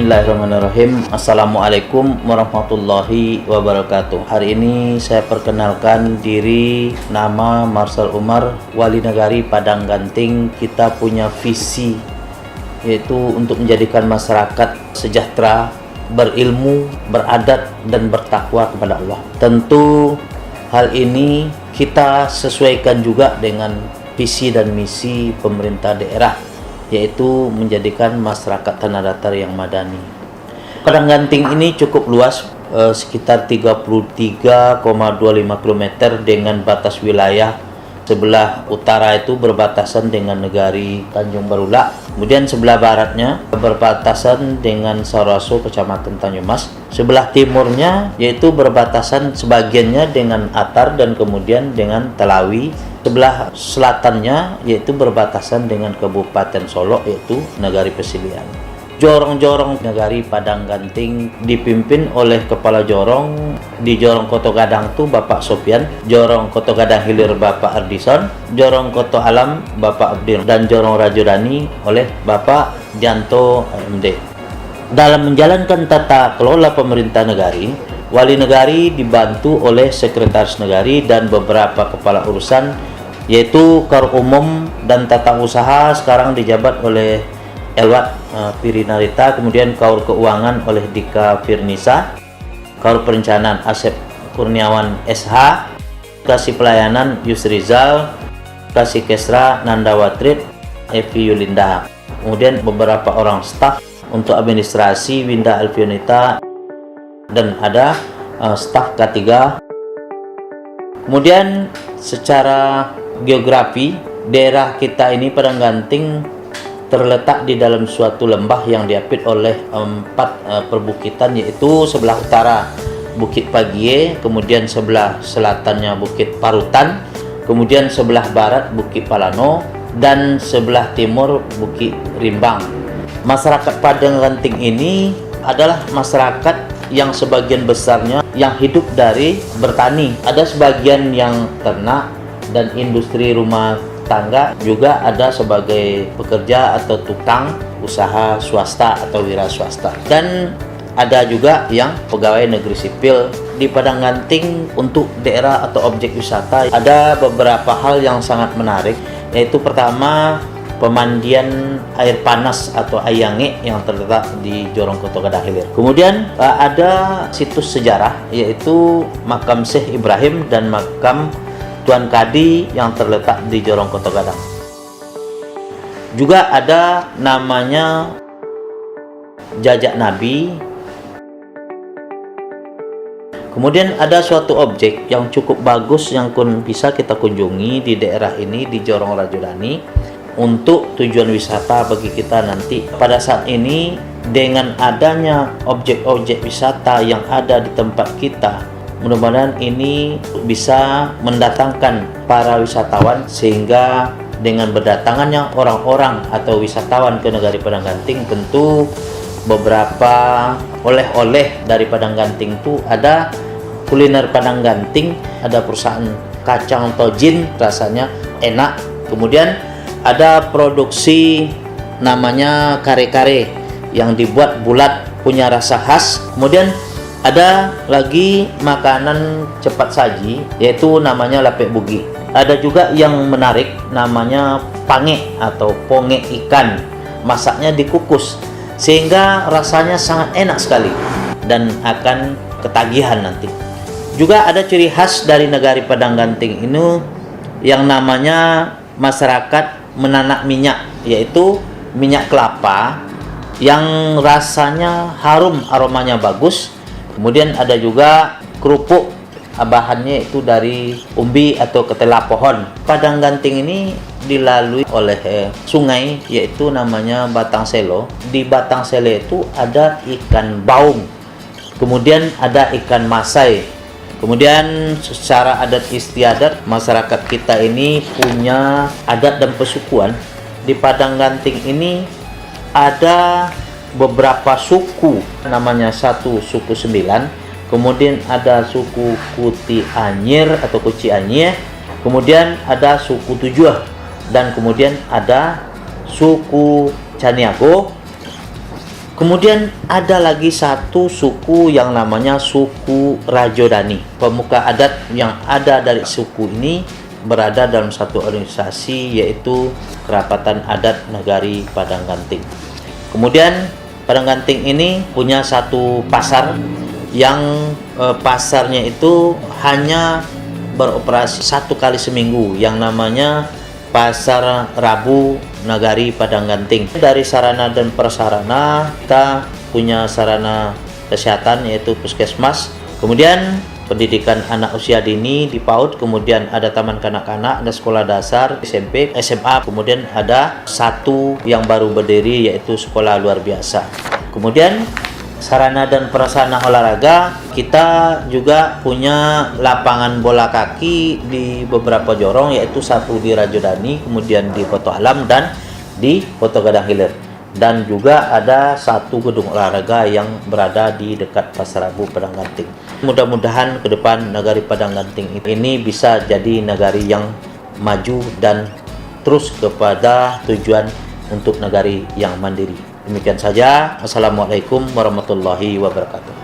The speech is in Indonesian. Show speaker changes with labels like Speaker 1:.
Speaker 1: Bismillahirrahmanirrahim. Assalamualaikum warahmatullahi wabarakatuh. Hari ini saya perkenalkan diri, nama Marcel Umar, Wali Negari Padang Ganting. Kita punya visi, yaitu untuk menjadikan masyarakat sejahtera, berilmu, beradat, dan bertakwa kepada Allah. Tentu hal ini kita sesuaikan juga dengan visi dan misi pemerintah daerah, yaitu menjadikan masyarakat tanah datar yang madani. Padang Ganting ini cukup luas, sekitar 33,25 km dengan batas wilayah. Sebelah utara itu berbatasan dengan negari Tanjung Barula, kemudian sebelah baratnya berbatasan dengan Saraso, Kecamatan Tanjung Mas. Sebelah timurnya yaitu berbatasan sebagiannya dengan Atar dan kemudian dengan Telawi. Sebelah selatannya yaitu berbatasan dengan Kabupaten Solok, yaitu Negari Pesilian. Jorong-jorong Negari Padang Ganting dipimpin oleh Kepala Jorong. Di Jorong Koto Gadang itu Bapak Sopian, Jorong Koto Gadang Hilir Bapak Ardison, Jorong Koto Alam Bapak Abdir, dan Jorong Rajodani oleh Bapak Dianto MD. Dalam menjalankan tata kelola pemerintah negari, Wali Negari dibantu oleh Sekretaris Negari dan beberapa kepala urusan, yaitu Kaur Umum dan Tata Usaha sekarang dijabat oleh Elwat Pirinarita, kemudian Kaur Keuangan oleh Dika Firnisa, Kaur Perencanaan Asep Kurniawan SH, Kasih Pelayanan Yusrizal, Kasih Kesra Nandawatrit Evi Yulinda, kemudian beberapa orang staf untuk administrasi Winda Alfionita, dan ada staf K3. Kemudian secara geografi, daerah kita ini Padang Ganting terletak di dalam suatu lembah yang diapit oleh 4 perbukitan, yaitu sebelah utara Bukit Pagie, kemudian sebelah selatannya Bukit Parutan, kemudian sebelah barat Bukit Palano, dan sebelah timur Bukit Rimbang. Masyarakat Padang Ganting ini adalah masyarakat yang sebagian besarnya yang hidup dari bertani. Ada sebagian yang ternak dan industri rumah tangga, juga ada sebagai pekerja atau tukang usaha swasta atau wira swasta, dan ada juga yang pegawai negeri sipil. Di Padang Ganting untuk daerah atau objek wisata ada beberapa hal yang sangat menarik, yaitu pertama pemandian air panas atau Ayange yang terletak di Jorong Koto Gadang Hilir. Kemudian ada situs sejarah, yaitu makam Syekh Ibrahim dan makam Tuan Kadi yang terletak di Jorong Koto Gadang. Juga ada namanya Jajak Nabi. Kemudian ada suatu objek yang cukup bagus yang bisa kita kunjungi di daerah ini, di Jorong Rajodani, untuk tujuan wisata bagi kita nanti. Pada saat ini dengan adanya objek-objek wisata yang ada di tempat kita, mudah-mudahan ini bisa mendatangkan para wisatawan, sehingga dengan berdatangannya orang-orang atau wisatawan ke Negari Padang Ganting, tentu beberapa oleh-oleh dari Padang Ganting itu ada kuliner Padang Ganting, ada perusahaan kacang tojin, rasanya enak. Kemudian ada produksi namanya kare-kare yang dibuat bulat, punya rasa khas. Kemudian ada lagi makanan cepat saji, yaitu namanya lapek bugi. Ada juga yang menarik namanya pange atau ponge ikan. Masaknya dikukus sehingga rasanya sangat enak sekali dan akan ketagihan nanti. Juga ada ciri khas dari Negari Padang Ganting ini yang namanya masyarakat menanak minyak, yaitu minyak kelapa yang rasanya harum, aromanya bagus. Kemudian ada juga kerupuk, bahannya itu dari umbi atau ketela pohon. Padang Ganting ini dilalui oleh sungai, yaitu namanya Batang Selo. Di Batang Selo itu ada ikan baung, kemudian ada ikan masai. Kemudian secara adat istiadat, masyarakat kita ini punya adat dan pesukuan. Di Padang Ganting ini ada beberapa suku, namanya satu suku 9, kemudian ada suku Kuti Anyir atau Kuci Anyir, kemudian ada suku Tujuh, dan kemudian ada suku Caniago, Kemudian ada lagi satu suku yang namanya suku Rajodani. Pemuka adat yang ada dari suku ini berada dalam satu organisasi, yaitu Kerapatan Adat Nagari Padang Ganting. Kemudian Padang Ganting ini punya satu pasar yang pasarnya itu hanya beroperasi 1 kali seminggu, yang namanya Pasar Rabu Nagari Padang Ganting. Dari sarana dan prasarana, kita punya sarana kesehatan yaitu puskesmas, kemudian pendidikan anak usia dini di PAUD, kemudian ada taman kanak-kanak, ada sekolah dasar, SMP, SMA, kemudian ada satu yang baru berdiri yaitu sekolah luar biasa. Kemudian sarana dan prasarana olahraga, kita juga punya lapangan bola kaki di beberapa jorong, yaitu satu di Rajodani, kemudian di Poto Alam dan di Poto Gadang Hilir. Dan juga ada satu gedung olahraga yang berada di dekat Pasar Rabu Padang Ganting. Mudah-mudahan ke depan Nagari Padang Ganting ini bisa jadi nagari yang maju dan terus kepada tujuan untuk nagari yang mandiri. Demikian saja. Assalamualaikum warahmatullahi wabarakatuh.